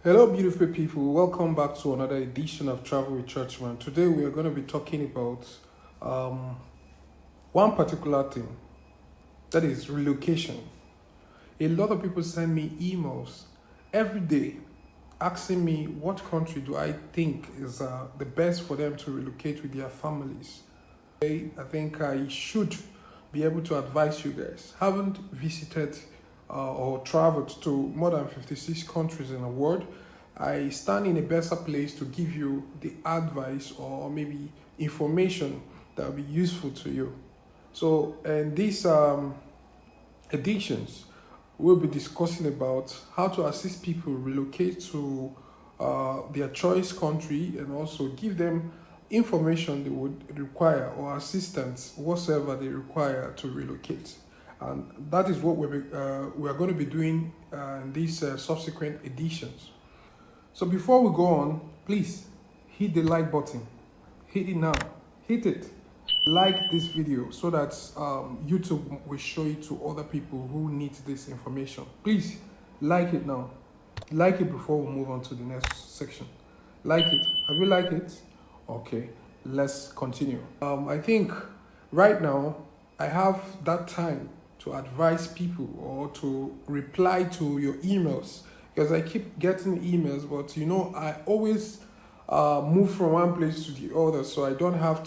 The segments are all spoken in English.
Hello, beautiful people. Welcome back to another edition of Travel with Churchman. Today, we are going to be talking about one particular thing, that is relocation. A lot of people send me emails every day asking me what country do I think is the best for them to relocate with their families. I think I should be able to advise you guys. Haven't visited or traveled to more than 56 countries in the world. I stand in a better place to give you the advice or maybe information that will be useful to you. So, in these editions, we'll be discussing about how to assist people relocate to their choice country and also give them information they would require or assistance whatsoever they require to relocate. And that is what we are going to be doing in these subsequent editions. So before we go on, please hit the like button. Hit it now. Hit it. Like this video so that YouTube will show it to other people who need this information. Please like it now. Like it before we move on to the next section. Like it. Have you liked it? Okay, let's continue. I think right now I have that time to advise people or to reply to your emails, because I keep getting emails, but I always move from one place to the other, so I don't have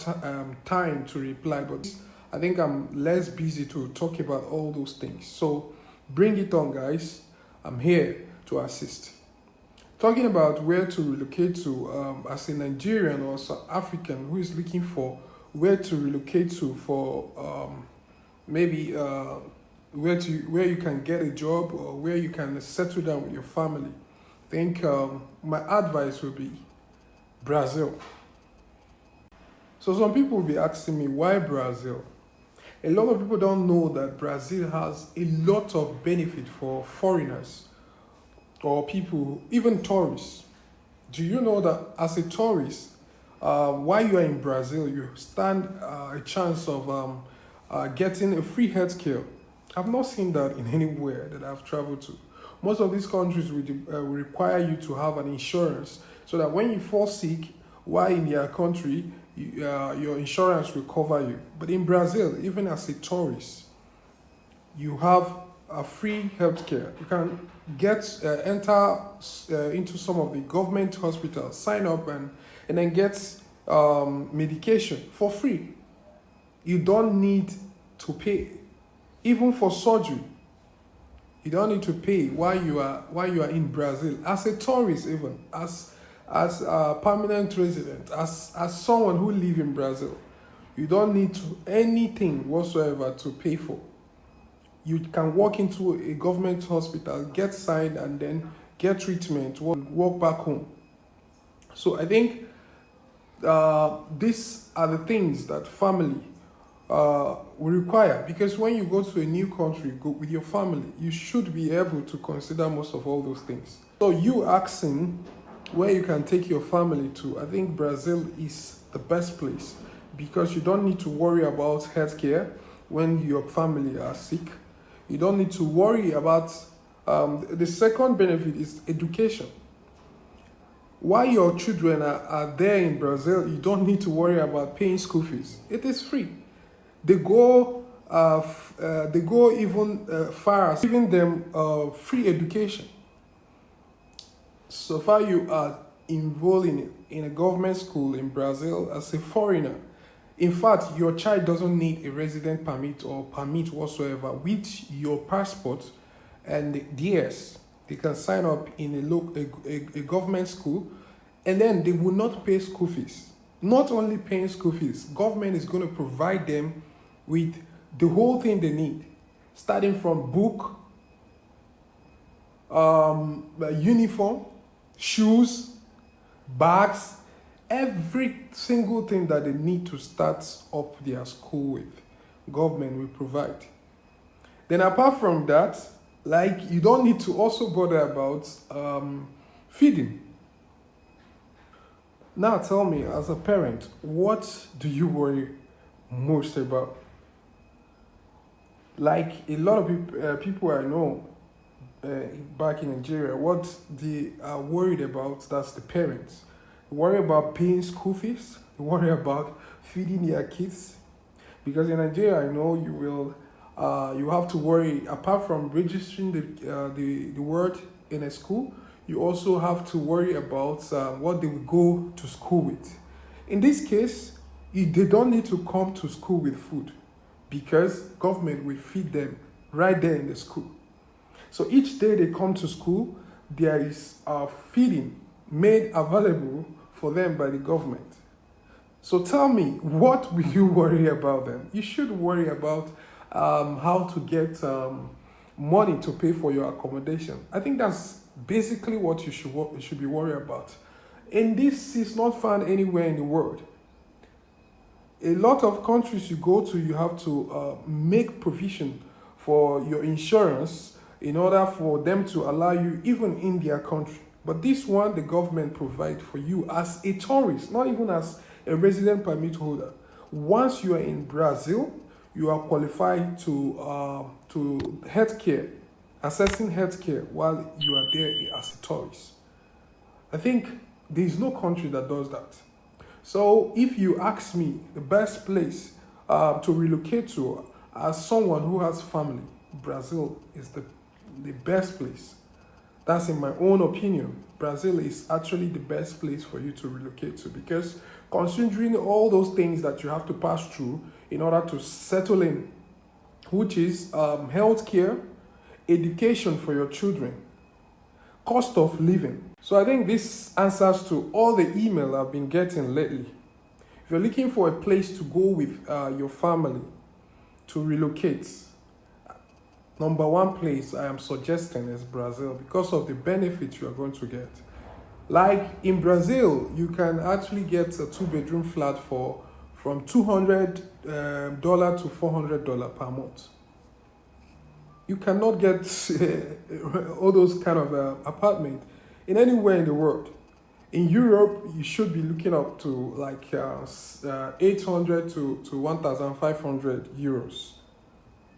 time to reply. But I think I'm less busy to talk about all those things. So bring it on, guys. I'm here to assist. Talking about where to relocate to as a Nigerian or South African who is looking for where to relocate to for maybe where you can get a job or where you can settle down with your family. I think my advice would be Brazil. So some people will be asking me, why Brazil? A lot of people don't know that Brazil has a lot of benefit for foreigners or people, even tourists. Do you know that as a tourist, while you are in Brazil, you stand a chance of getting a free healthcare? I've not seen that in anywhere that I've traveled to. Most of these countries will require you to have an insurance so that when you fall sick while in their country, your insurance will cover you. But in Brazil, even as a tourist, you have a free healthcare. You can enter into some of the government hospitals, sign up and then get medication for free. You don't need to pay. Even for surgery, you don't need to pay while you are in Brazil. As a tourist, even as a permanent resident, as someone who lives in Brazil, you don't need anything whatsoever to pay for. You can walk into a government hospital, get signed, and then get treatment, walk back home. So I think these are the things that family will require, because when you go to a new country, go with your family, you should be able to consider most of all those things. So you asking where you can take your family to, I think Brazil is the best place, because you don't need to worry about healthcare when your family are sick. You don't need to worry about the second benefit is education. While your children are there in Brazil, you don't need to worry about paying school fees. It is free. They go even far as giving them free education. So far you are enrolled in a government school in Brazil as a foreigner. In fact, your child doesn't need a resident permit or permit whatsoever. With your passport and theirs, they can sign up in a government school, and then they will not pay school fees. Not only paying school fees, government is going to provide them with the whole thing they need, starting from book, uniform, shoes, bags, every single thing that they need to start up their school with, government will provide. Then apart from that, you don't need to also bother about feeding. Now tell me, as a parent, what do you worry most about? Like a lot of people I know, back in Nigeria, what they are worried about, that's the parents. They worry about paying school fees. They worry about feeding their kids. Because in Nigeria, I know you have to worry, apart from registering the word in a school, you also have to worry about what they will go to school with. In this case, they don't need to come to school with food because government will feed them right there in the school. So each day they come to school, there is feeding made available for them by the government. So tell me, what will you worry about then? You should worry about how to get money to pay for your accommodation. I think that's basically what you should be worried about. And this is not found anywhere in the world. A lot of countries you go to, you have to make provision for your insurance in order for them to allow you even in their country. But this one, the government provides for you as a tourist, not even as a resident permit holder. Once you are in Brazil, you are qualified to healthcare, accessing healthcare while you are there as a tourist. I think there is no country that does that. So if you ask me, the best place to relocate to as someone who has family, Brazil is the best place. That's in my own opinion. Brazil is actually the best place for you to relocate to because considering all those things that you have to pass through in order to settle in, which is healthcare, education for your children, cost of living. So I think this answers to all the email I've been getting lately. If you're looking for a place to go with your family to relocate, number one place I am suggesting is Brazil because of the benefits you are going to get. Like in Brazil, you can actually get a 2-bedroom flat from $200 to $400 per month. You cannot get all those kind of apartment in anywhere in the world. In Europe, you should be looking up to like 800 to 1,500 euros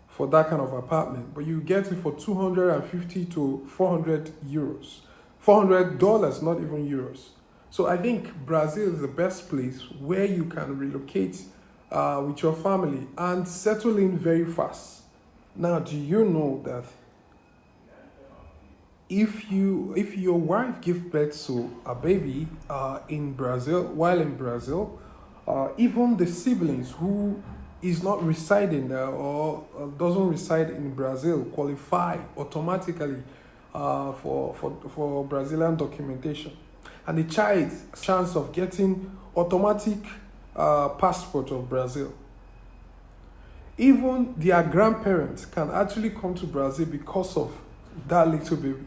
for that kind of apartment, but you get it for 250 to 400 euros, $400, not even euros. So I think Brazil is the best place where you can relocate with your family and settle in very fast. Now, do you know that if your wife gives birth to a baby in Brazil, while in Brazil, even the siblings who is not residing there or doesn't reside in Brazil qualify automatically for Brazilian documentation. And the child's chance of getting automatic passport of Brazil. Even their grandparents can actually come to Brazil because of that little baby.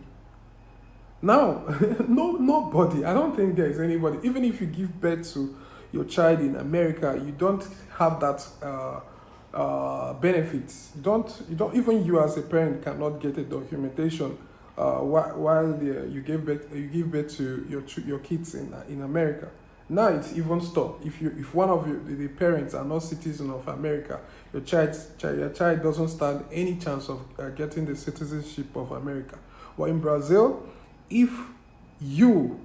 Now, nobody, I don't think there is anybody, even if you give birth to your child in America, you don't have that benefits. You don't even you as a parent cannot get a documentation while you give birth to your kids in America. Now it's even stopped. If one of the parents are not citizens of America, your child doesn't stand any chance of getting the citizenship of America. But in Brazil, if you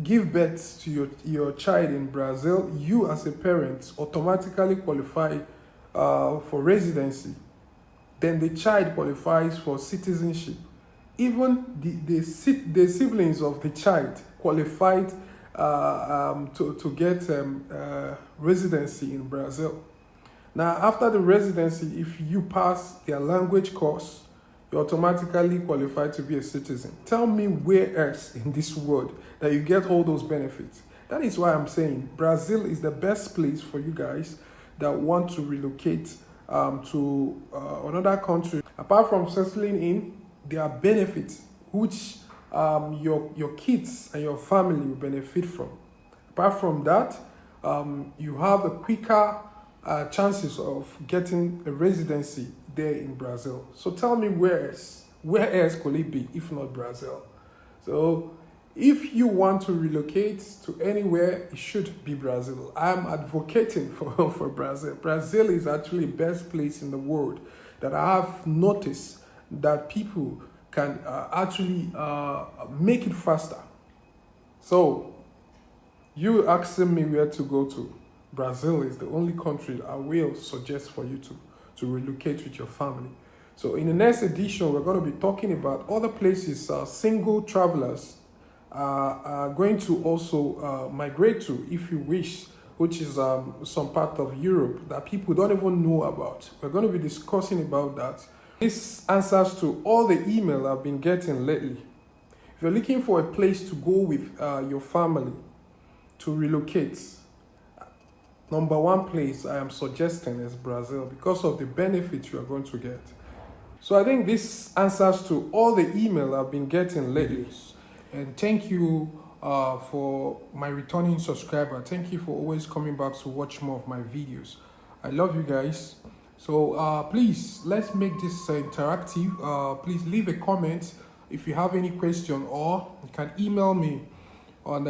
give birth to your child in Brazil, you as a parent automatically qualify for residency. Then the child qualifies for citizenship. Even the siblings of the child qualified to get residency in Brazil. Now, after the residency, if you pass their language course, you automatically qualify to be a citizen. Tell me where else in this world that you get all those benefits. That is why I'm saying Brazil is the best place for you guys that want to relocate to another country. Apart from settling in, there are benefits which your kids and your family will benefit from. Apart from that, you have a quicker chances of getting a residency there in Brazil. So tell me where else could it be if not Brazil? So if you want to relocate to anywhere, it should be Brazil. I'm advocating for Brazil. Brazil is actually the best place in the world that I have noticed that people can actually make it faster. So, you asking me where to go to. Brazil is the only country I will suggest for you to relocate with your family. So in the next edition, we're going to be talking about other places single travelers are going to also migrate to, if you wish, which is some part of Europe that people don't even know about. We're going to be discussing about that. This answers to all the email I've been getting lately. If you're looking for a place to go with your family to relocate, number one place I am suggesting is Brazil because of the benefits you are going to get. So I think this answers to all the email I've been getting lately. And thank you for my returning subscriber. Thank you for always coming back to watch more of my videos. I love you guys. So please, let's make this interactive. Please leave a comment if you have any question, or you can email me on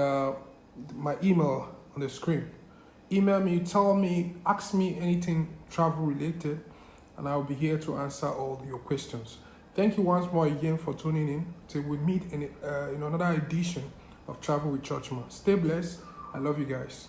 my email on the screen. Email me, tell me, ask me anything travel related, and I'll be here to answer all your questions. Thank you once more again for tuning in. Till we meet in another edition of Travel with Churchman. Stay blessed. I love you guys.